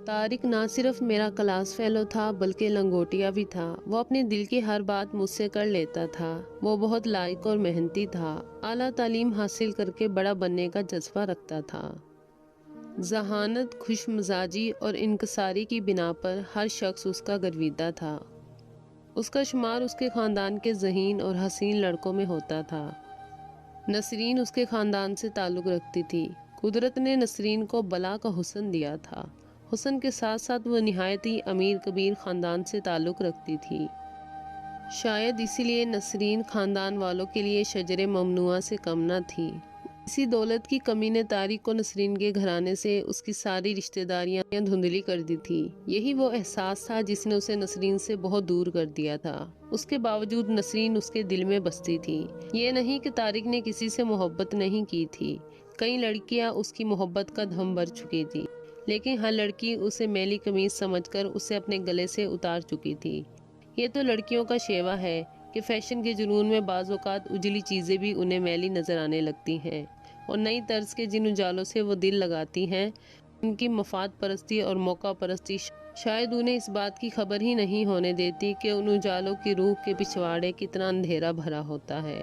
طارق نہ صرف میرا کلاس فیلو تھا بلکہ لنگوٹیا بھی تھا۔ وہ اپنے دل کی ہر بات مجھ سے کر لیتا تھا۔ وہ بہت لائق اور محنتی تھا۔ اعلیٰ تعلیم حاصل کر کے بڑا بننے کا جذبہ رکھتا تھا۔ ذہانت، خوش مزاجی اور انکساری کی بنا پر ہر شخص اس کا گرویدہ تھا۔ اس کا شمار اس کے خاندان کے ذہین اور حسین لڑکوں میں ہوتا تھا۔ نسرین اس کے خاندان سے تعلق رکھتی تھی۔ قدرت نے نسرین کو بلا کا حسن دیا تھا۔ حسن کے ساتھ ساتھ وہ نہایت ہی امیر کبیر خاندان سے تعلق رکھتی تھی۔ شاید اسی لیے نسرین خاندان والوں کے لیے شجر ممنوعہ سے کم نہ تھی۔ اسی دولت کی کمی نے طارق کو نسرین کے گھرانے سے اس کی ساری رشتہ داریاں دھندلی کر دی تھی۔ یہی وہ احساس تھا جس نے اسے نسرین سے بہت دور کر دیا تھا۔ اس کے باوجود نسرین اس کے دل میں بستی تھی۔ یہ نہیں کہ طارق نے کسی سے محبت نہیں کی تھی۔ کئی لڑکیاں اس کی محبت کا دھم بھر چکی تھی، لیکن ہر لڑکی اسے میلی قمیص سمجھ کر اسے اپنے گلے سے اتار چکی تھی۔ یہ تو لڑکیوں کا شیوا ہے کہ فیشن کے جنون میں بعض اوقات اجلی چیزیں بھی انہیں میلی نظر آنے لگتی ہیں، اور نئی طرز کے جن اجالوں سے وہ دل لگاتی ہیں، ان کی مفاد پرستی اور موقع پرستی شاید انہیں اس بات کی خبر ہی نہیں ہونے دیتی کہ ان اجالوں کی روح کے پچھواڑے کتنا اندھیرا بھرا ہوتا ہے۔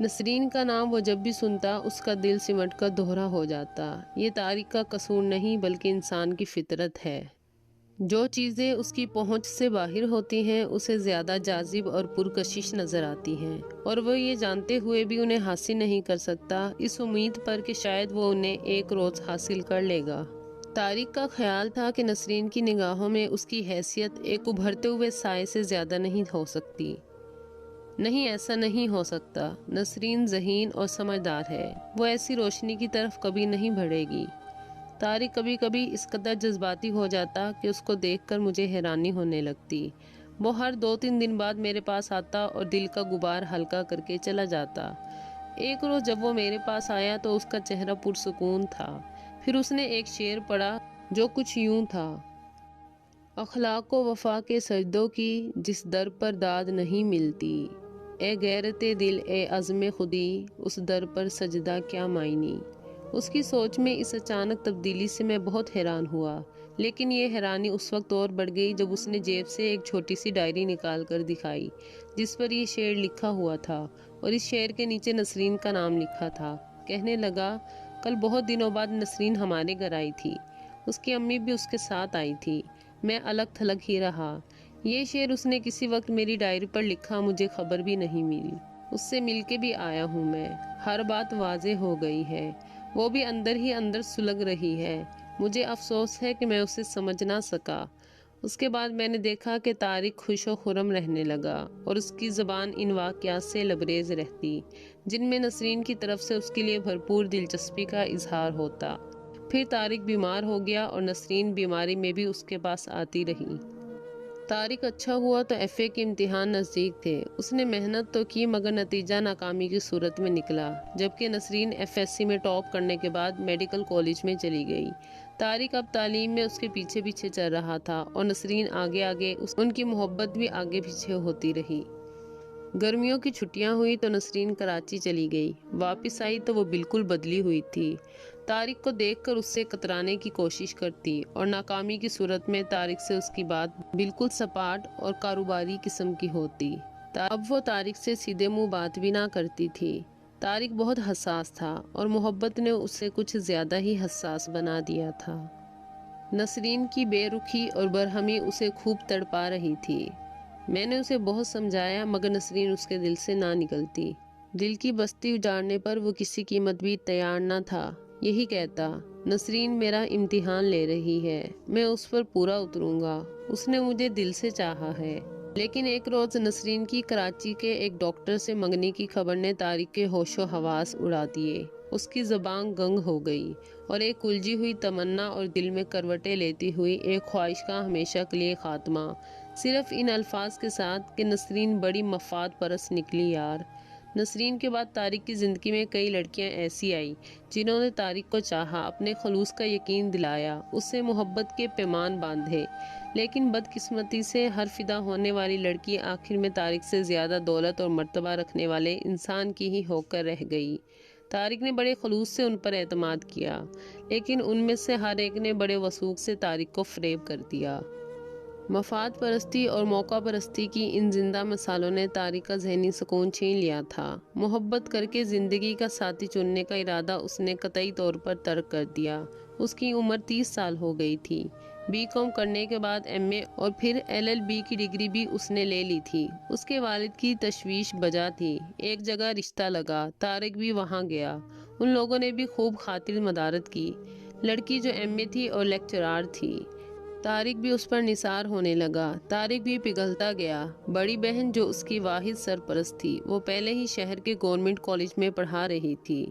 نسرین کا نام وہ جب بھی سنتا اس کا دل سمٹ کر دوہرا ہو جاتا۔ یہ طارق کا قصور نہیں بلکہ انسان کی فطرت ہے۔ جو چیزیں اس کی پہنچ سے باہر ہوتی ہیں اسے زیادہ جاذب اور پرکشش نظر آتی ہیں، اور وہ یہ جانتے ہوئے بھی انہیں حاصل نہیں کر سکتا، اس امید پر کہ شاید وہ انہیں ایک روز حاصل کر لے گا۔ طارق کا خیال تھا کہ نسرین کی نگاہوں میں اس کی حیثیت ایک ابھرتے ہوئے سائے سے زیادہ نہیں ہو سکتی۔ نہیں، ایسا نہیں ہو سکتا۔ نسرین ذہین اور سمجھدار ہے، وہ ایسی روشنی کی طرف کبھی نہیں بڑھے گی۔ طارق کبھی کبھی اس قدر جذباتی ہو جاتا کہ اس کو دیکھ کر مجھے حیرانی ہونے لگتی۔ وہ ہر 2-3 دن بعد میرے پاس آتا اور دل کا غبار ہلکا کر کے چلا جاتا۔ ایک روز جب وہ میرے پاس آیا تو اس کا چہرہ پرسکون تھا۔ پھر اس نے ایک شعر پڑھا جو کچھ یوں تھا: اخلاق و وفا کے سجدوں کی جس در پر داد نہیں ملتی، اے غیرت دل اے عزم خودی اس در پر سجدہ کیا معنی۔ اس کی سوچ میں اس اچانک تبدیلی سے میں بہت حیران ہوا، لیکن یہ حیرانی اس وقت اور بڑھ گئی جب اس نے جیب سے ایک چھوٹی سی ڈائری نکال کر دکھائی جس پر یہ شعر لکھا ہوا تھا، اور اس شعر کے نیچے نسرین کا نام لکھا تھا۔ کہنے لگا، کل بہت دنوں بعد نسرین ہمارے گھر آئی تھی، اس کی امی بھی اس کے ساتھ آئی تھی، میں الگ تھلگ ہی رہا۔ یہ شعر اس نے کسی وقت میری ڈائری پر لکھا، مجھے خبر بھی نہیں ملی، اس سے مل کے بھی آیا ہوں میں۔ ہر بات واضح ہو گئی ہے، وہ بھی اندر ہی اندر سلگ رہی ہے۔ مجھے افسوس ہے کہ میں اسے سمجھ نہ سکا۔ اس کے بعد میں نے دیکھا کہ طارق خوش و خرم رہنے لگا، اور اس کی زبان ان واقعات سے لبریز رہتی جن میں نسرین کی طرف سے اس کے لیے بھرپور دلچسپی کا اظہار ہوتا۔ پھر طارق بیمار ہو گیا اور نسرین بیماری میں بھی اس کے پاس آتی رہی۔ طارق اچھا ہوا تو ایف اے کے امتحان نزدیک تھے۔ اس نے محنت تو کی مگر نتیجہ ناکامی کی صورت میں نکلا، جبکہ نسرین ایف ایس سی میں ٹاپ کرنے کے بعد میڈیکل کالج میں چلی گئی۔ طارق اب تعلیم میں اس کے پیچھے پیچھے چل رہا تھا، اور نسرین آگے آگے، ان کی محبت بھی آگے پیچھے ہوتی رہی۔ گرمیوں کی چھٹیاں ہوئی تو نسرین کراچی چلی گئی۔ واپس آئی تو وہ بالکل بدلی ہوئی تھی۔ طارق کو دیکھ کر اس سے کترانے کی کوشش کرتی، اور ناکامی کی صورت میں طارق سے اس کی بات بالکل سپاٹ اور کاروباری قسم کی ہوتی۔ اب وہ طارق سے سیدھے منہ بات بھی نہ کرتی تھی۔ طارق بہت حساس تھا، اور محبت نے اسے کچھ زیادہ ہی حساس بنا دیا تھا۔ نسرین کی بے رخی اور برہمی اسے خوب تڑپا رہی تھی۔ میں نے اسے بہت سمجھایا مگر نسرین اس کے دل سے نہ نکلتی۔ دل کی بستی اجاڑنے پر وہ کسی قیمت بھی تیار نہ تھا۔ یہی کہتا، نسرین میرا امتحان لے رہی ہے، میں اس پر پورا اتروں گا، اس نے مجھے دل سے چاہا ہے۔ لیکن ایک روز نسرین کی کراچی کے ایک ڈاکٹر سے منگنی کی خبر نے طارق کے ہوش و حواس اڑا دیے۔ اس کی زبان گنگ ہو گئی، اور ایک الجھی ہوئی تمنا اور دل میں کروٹیں لیتی ہوئی ایک خواہش کا ہمیشہ کے لیے خاتمہ، صرف ان الفاظ کے ساتھ کہ نسرین بڑی مفاد پرست نکلی یار۔ نسرین کے بعد طارق کی زندگی میں کئی لڑکیاں ایسی آئی جنہوں نے طارق کو چاہا، اپنے خلوص کا یقین دلایا، اس سے محبت کے پیمان باندھے، لیکن بدقسمتی سے ہر فدا ہونے والی لڑکی آخر میں طارق سے زیادہ دولت اور مرتبہ رکھنے والے انسان کی ہی ہو کر رہ گئی۔ طارق نے بڑے خلوص سے ان پر اعتماد کیا، لیکن ان میں سے ہر ایک نے بڑے وثوق سے طارق کو فریب کر دیا۔ مفاد پرستی اور موقع پرستی کی ان زندہ مثالوں نے طارق کا ذہنی سکون چھین لیا تھا۔ محبت کر کے زندگی کا ساتھی چننے کا ارادہ اس نے قطعی طور پر ترک کر دیا۔ اس کی عمر 30 سال ہو گئی تھی۔ BCom کرنے کے بعد MA اور پھر LLB کی ڈگری بھی اس نے لے لی تھی۔ اس کے والد کی تشویش بجا تھی۔ ایک جگہ رشتہ لگا، طارق بھی وہاں گیا۔ ان لوگوں نے بھی خوب خاطر مدارت کی۔ لڑکی جو MA تھی اور لیکچرار تھی۔ طارق بھی اس پر نثار ہونے لگا۔ طارق بھی پگھلتا گیا۔ بڑی بہن جو اس کی واحد سرپرست تھی، وہ پہلے ہی شہر کے گورنمنٹ کالج میں پڑھا رہی تھی،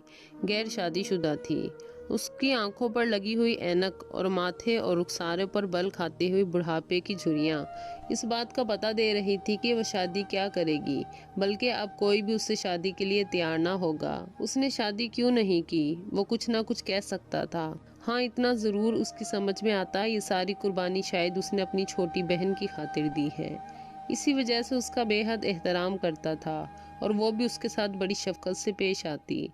غیر شادی شدہ تھی۔ اس کی آنکھوں پر لگی ہوئی اینک اور ماتھے اور رخسارے پر بل کھاتی ہوئی بڑھاپے کی جھریاں اس بات کا پتہ دے رہی تھی کہ وہ شادی کیا کرے گی، بلکہ اب کوئی بھی اس سے شادی کے لیے تیار نہ ہوگا۔ اس نے شادی کیوں نہیں کی؟ وہ کچھ نہ کچھ کہہ سکتا تھا۔ ہاں، اتنا ضرور اس کی سمجھ میں آتا، یہ ساری قربانی شاید اس نے اپنی چھوٹی بہن کی خاطر دی ہے۔ اسی وجہ سے اس کا بے حد احترام کرتا تھا اور وہ بھی اس کے ساتھ بڑی شفقت سے پیش آتی۔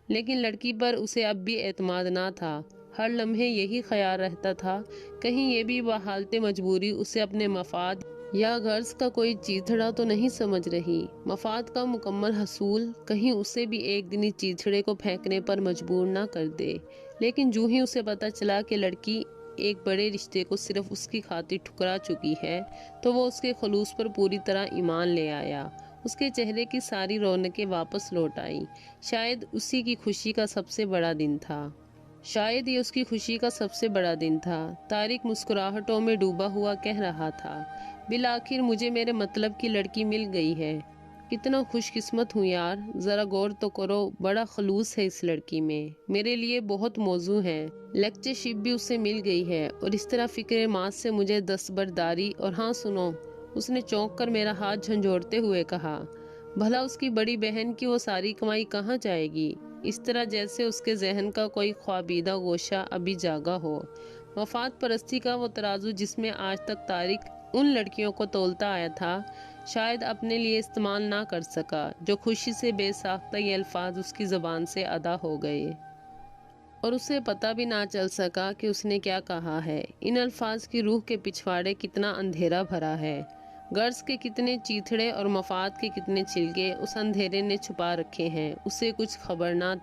لیکن لڑکی پر اسے اب بھی اعتماد نہ تھا۔ ہر لمحے یہی خیال رہتا تھا، کہیں یہ بھی بحالت مجبوری اسے اپنے مفاد یا غرض کا کوئی چیتھڑا تو نہیں سمجھ رہی۔ مفاد کا مکمل حصول کہیں اسے بھی ایک دن اس چیتھڑے کو پھینکنے پر مجبور نہ کر دے۔ لیکن جو ہی اسے پتہ چلا کہ لڑکی ایک بڑے رشتے کو صرف اس کی خاطر ٹھکرا چکی ہے، تو وہ اس کے خلوص پر پوری طرح ایمان لے آیا۔ اس کے چہرے کی ساری رونقیں واپس لوٹ آئیں۔ شاید اسی کی خوشی کا سب سے بڑا دن تھا۔ شاید یہ اس کی خوشی کا سب سے بڑا دن تھا۔ طارق مسکراہٹوں میں ڈوبا ہوا کہہ رہا تھا، بالآخر مجھے میرے مطلب کی لڑکی مل گئی ہے۔ کتنا خوش قسمت ہوں یار، ذرا غور تو کرو، بڑا خلوص ہے اس لڑکی میں، میرے لیے بہت موزوں ہے۔ لیکچرشپ بھی اسے مل گئی ہے اور اس طرح فکر ماس سے مجھے دستبرداری۔ اور ہاں سنو، اس نے چونک کر میرا ہاتھ جھنجھوڑتے ہوئے کہا، بھلا اس کی بڑی بہن کی وہ ساری کمائی کہاں جائے گی؟ اس طرح جیسے اس کے ذہن کا کوئی خوابیدہ گوشہ ابھی جاگا ہو۔ مفاد پرستی کا وہ ترازو جس میں آج تک طارق ان لڑکیوں کو تولتا آیا تھا، شاید اپنے لیے استعمال نہ کر سکا، جو خوشی سے بے ساختہ یہ الفاظ اس کی زبان سے ادا ہو گئے اور اسے پتہ بھی نہ چل سکا کہ اس نے کیا کہا ہے۔ ان الفاظ کی روح کے پچھواڑے کتنا اندھیرا بھرا ہے، غرض کے کتنے چیتھڑے اور مفاد کے کتنے چھلکے اس اندھیرے نے چھپا رکھے ہیں، اسے کچھ خبر نہ تھی۔